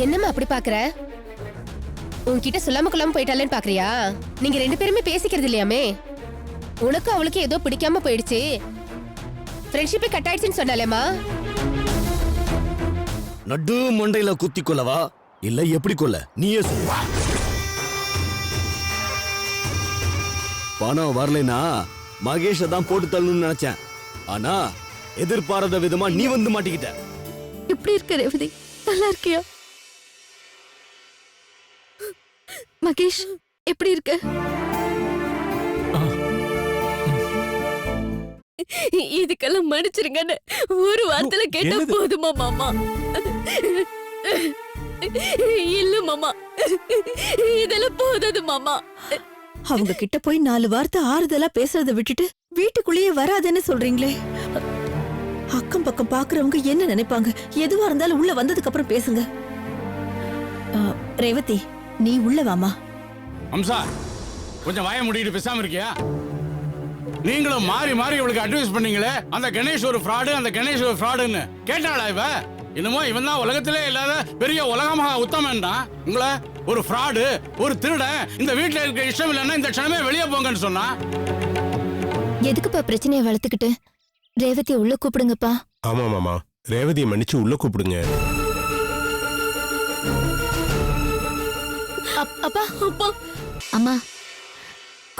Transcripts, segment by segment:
என்னம்மா அப்படி பாக்குற? உன்கிட்ட சொல்லாம கொள்ளாம போயிட்டாலேன்னு பாக்குறியா? நீங்க 2 பேருமே பேசிக்கிறது இல்லையாமே. உனக்கும் அவளுக்கு ஏதோ பிடிக்காம போயிடுச்சு, ஃப்ரெண்ட்ஷிப்பே கட் ஆயிடுச்சுன்னு சொன்னாலேம்மா. நடு மண்டையில குத்தி கொள்ளவா இல்ல எப்படி கொல்ல நீயே சொல்ல. பணம் வரலைனா மகேஷ தான் போட்டு தள்ளணும்னு நினைச்சேன். ஆனா எதிர்பாராத விதமா நீ வந்து மாட்டிக்கிட்ட. எப்படி இருக்க ரேவதி? நல்லா இருக்கியா? மகேஷ் எப்படி இருக்க? இதுக்கெல்லாம் மன்னிச்சிருங்கன்னு ஒரு வார்த்தையில கேட்டா போதுமா மாமா? இல்ல மாமா, இதெல்லாம் போதாது மாமா. அவங்க கிட்ட போய் 4 வார்த்தை ஆறுதலா பேசுறத விட்டுட்டு வீட்டுக்குள்ளேயே வராதுன்னு சொல்றீங்களே. அக்கம் பக்கம் பாக்குறவங்க என்ன நினைப்பாங்க? எதுவா இருந்தாலும் உள்ள வந்ததுக்கு அப்புறம் பேசுங்க. ரேவதி, நீ உள்ள வாமா. அம்சா, கொஞ்சம் வாய மூடிட்டு பேசாம இருக்கியா? நீங்களும் மாறி மாறி இவளுக்கு அட்வைஸ் பண்ணீங்களே, அந்த கணேஷ் ஒரு ஃப்ராடு, அந்த கணேஷ் ஒரு ஃப்ராடுன்னு. கேட்டாளா இவ? இன்னுமோ இவன் தான் உலகத்திலே இல்லாத பெரிய உலகமாக உத்தமன்டா. உங்களை ஒரு ஃப்ராடு, ஒரு திருடன், இந்த வீட்டுல இருக்க இஷ்டம் இல்லைன்னா இந்த க்ஷணமே வெளியே போங்கன்னு சொன்னா. எதுக்குப்பா பிரச்சனையை வளர்த்துக்கிட்டு? ரேவதியை உள்ள கூப்பிடுங்கப்பா. ஆமா மாமா, ரேவதியை மன்னிச்சு உள்ள கூப்பிடுங்க. அப்பா அப்பா அம்மா,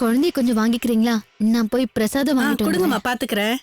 குழந்தைய கொஞ்சம் வாங்கிக்கிறீங்களா? நான் போய் பிரசாதம் வாங்கிட்டு கொடுங்கம்மா, பாத்துக்கிறேன்.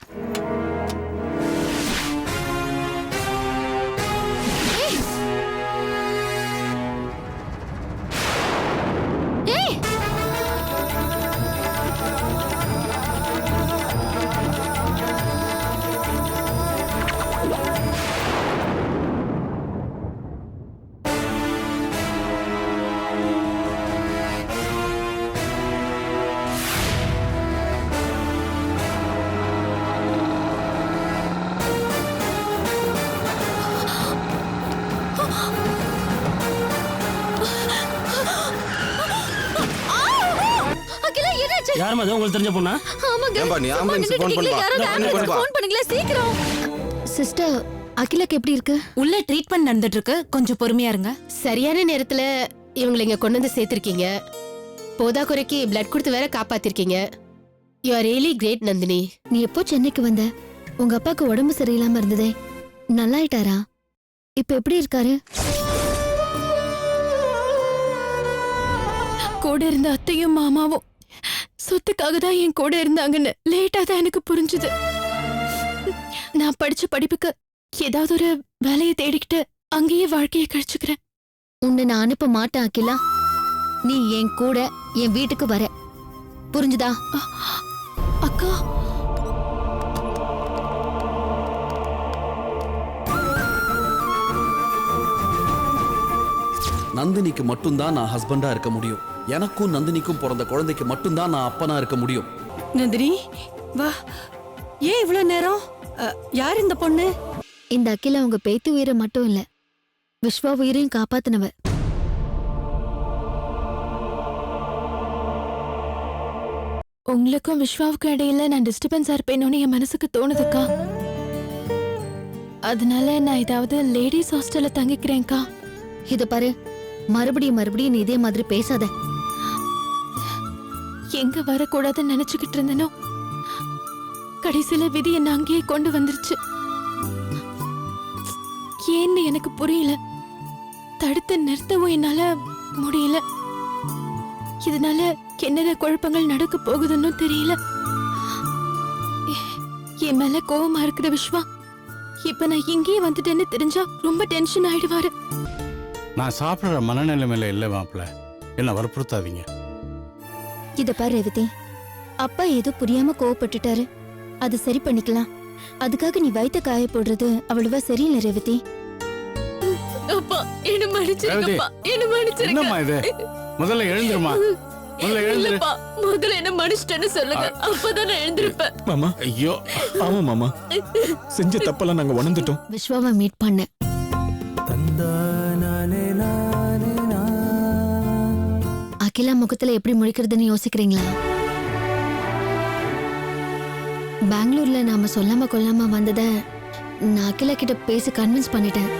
யாரும் அது உங்களுக்கு தெரிஞ்ச பொண்ணா? ஆமாங்க. நீ ஆம்புலன்ஸ் ஃபோன் பண்ணு. ஃபோன் பண்ணுங்களே சீக்கிரம். சிஸ்டர், அகிலாக்கு எப்படி இருக்கு? உள்ள ட்ரீட்மெண்ட் நடந்துட்டு இருக்கு, கொஞ்சம் பொறுமையா இருங்க. சரியான நேரத்துல இவங்களை இங்க கொண்டு வந்து சேர்த்திருக்கீங்க. போதா குறைக்கு பிளட் கொடுத்து வேற காப்பாத்திருக்கீங்க. You are really great Nandini. நீ எப்போ சென்னைக்கு வந்த? உங்க அப்பாக்கு உடம்பு சரியில்லாம இருந்ததே, நல்லாயிட்டாரா? இப்ப எப்படி இருக்காரு? கூட இருந்த அத்தையும் மாமாவும் சொத்துக்காக தான் என் கூட இருந்தாங்கன்னு லேட்டா தான் எனக்கு புரிஞ்சுது. நான் படிச்ச படிப்புக்கு ஏதாவது ஒரு வேலையை தேடிக்கிட்டு அங்கேயே வாழ்க்கையை கழிச்சுக்கிறேன். உன்னை நான் அனுப்ப மாட்டேன் அகிலா. நீ என் கூட என் வீட்டுக்கு வர, புரிஞ்சுதா? அக்கா, நந்தினிக்கு மட்டும்தான் நான் ஹஸ்பண்டா இருக்க முடியும். எனக்கும் நந்தினிக்கும் பிறந்த குழந்தைக்கு மட்டும்தான் நான் அப்பனா இருக்க முடியும். நந்தினி வா. ஏன் இவ்வளவு நேரம்? யார் இந்த பொண்ணு? இந்த அகிலா உங்க பேத்தி உயிரை மட்டும் இல்ல, விஸ்வா உயிரையும் காப்பாத்தினவ. உங்களுக்கும் விஸ்வாவுக்கும் இடையில நான் டிஸ்டர்பன்ஸா இருப்பேன்னு என் மனசுக்கு தோணுதுக்கா. அதனால நான் ஏதாவது லேடிஸ் ஹாஸ்டல்ல தங்கிக்கிறேன்க்கா. இத பாரு, மறுபடியும் மறுபடியும் நீ இதே மாதிரி பேசாத. எங்க வரக்கூடாதுன்னு நினைச்சுக்கிட்டு இருந்தனோ, கடைசியில விதி என்ன அங்கேயே கொண்டு வந்துருச்சு. ஏன்னு எனக்கு புரியல, தடுத்து நிறுத்தவும் என்னால முடியல. இதனால என்னென்ன குழப்பங்கள் நடக்க போகுதுன்னு தெரியல. என் மேல கோவமா இருக்கிற விஸ்வா இப்ப நான் இங்கேயே வந்துட்டேன்னு தெரிஞ்சா ரொம்ப டென்ஷன் ஆயிடுவாரு. நான் சாப்பிடுற மனநிலைமையில இல்ல மாப்பிள்ள, என்ன வற்புறுத்தாதீங்க. இத பாரு ரேவதி, அப்பா ஏதோ புரியாம கோவப்பட்டுட்டாரு, அது சரி பண்ணிக்கலாம். அதுக்காக நீ வயித்த காய போடுறது அவ்வளவா சரியில்லை ரேவதி. அப்பா, என்ன மன்னிச்சிருங்கப்பா, என்ன மன்னிச்சிருங்க. என்னம்மா இது? முதல்ல எழுந்திருமா, முதல்ல எழுந்திரு. இல்லப்பா, முதல்ல என்ன மன்னிச்சிட்டேன்னு சொல்லுங்க, அப்பதான் நான் எழுந்திருப்பேன். மாமா, ஐயோ, ஆமா மாமா, செஞ்ச தப்பெல்லாம் நாங்க உணர்ந்துட்டோம். விஸ்வாவை மீட் பண்ண அகிலா முகத்துல எப்படி முழிக்கிறதுன்னு யோசிக்கிறீங்களா? பெங்களூர்ல நாம சொல்லாம கொல்லாம வந்தத நான் அகிலா கிட்ட பேசி கன்வின்ஸ் பண்ணிட்டேன்.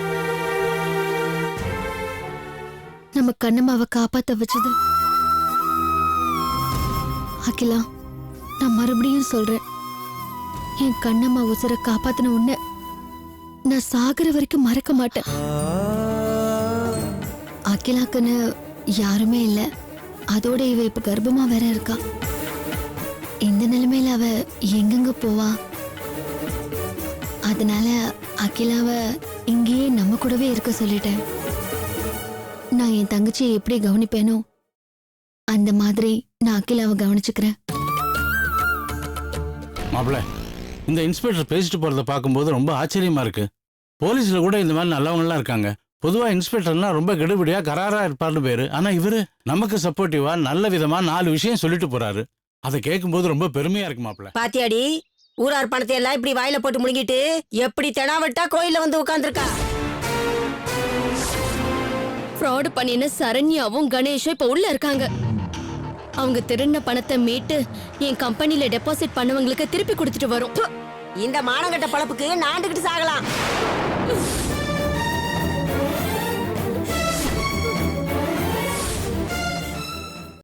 நம்ம கண்ணம்மாவை காப்பாத்த வச்சது. அகிலா, நான் மறுபடியும் சொல்றேன், என் கண்ணம்மா உசுரை காப்பாத்தின உன்னை நான் சாகுற வரைக்கும் மறக்க மாட்டேன். அகிலாக்குன்னு யாருமே இல்ல, அதோட இவ இப்ப கர்ப்பமா வேற இருக்கா. இந்த நிலைமையில அவ எங்கெங்க போவா? அதனால அகிலாவ இங்கேயே நம்ம கூடவே இருக்க சொல்லிட்டேன். நான் என் தங்கச்சியை எப்படி கவனிப்பேனோ அந்த மாதிரி நான் அகிலாவை கவனிச்சுக்கிறேன். மாப்பிள்ள, இந்த இன்ஸ்பெக்டர் பேசிட்டு போறத பார்க்கும்போது ரொம்ப ஆச்சரியமா இருக்கு. போலீஸ்ல கூட இந்த மாதிரி நல்லவங்கலாம் இருக்காங்க. பொதுவா இன்ஸ்பெக்டர்னா ரொம்ப கெடுபடியா கராரா இருப்பார்னு பேரு. ஆனா இவரு நமக்கு சப்போர்ட்டிவா நல்ல விதமா 4 விஷயம் சொல்லிட்டு போறாரு. அதை கேட்கும்போது ரொம்ப பெருமையா இருக்கு மாப்பிள்ள. பாத்தியாடி, ஊரார் பணத்தை எல்லாம் இப்படி வாயில போட்டு முழுங்கிட்டு எப்படி தெனாவட்டா கோயில்ல வந்து உட்கார்ந்துருக்கா. ஃப்ராட் பண்ணின சரண்யாவும் கணேஷும் இப்ப உள்ள இருக்காங்க. அவங்க திருடின பணத்தை மீட்டு என் கம்பெனில டெபாசிட் பண்ணவங்களுக்கு திருப்பி கொடுத்துட்டு வரும். இந்த மானங்கட்ட பழப்புக்கு நாண்டுகிட்டு சாகலாம்.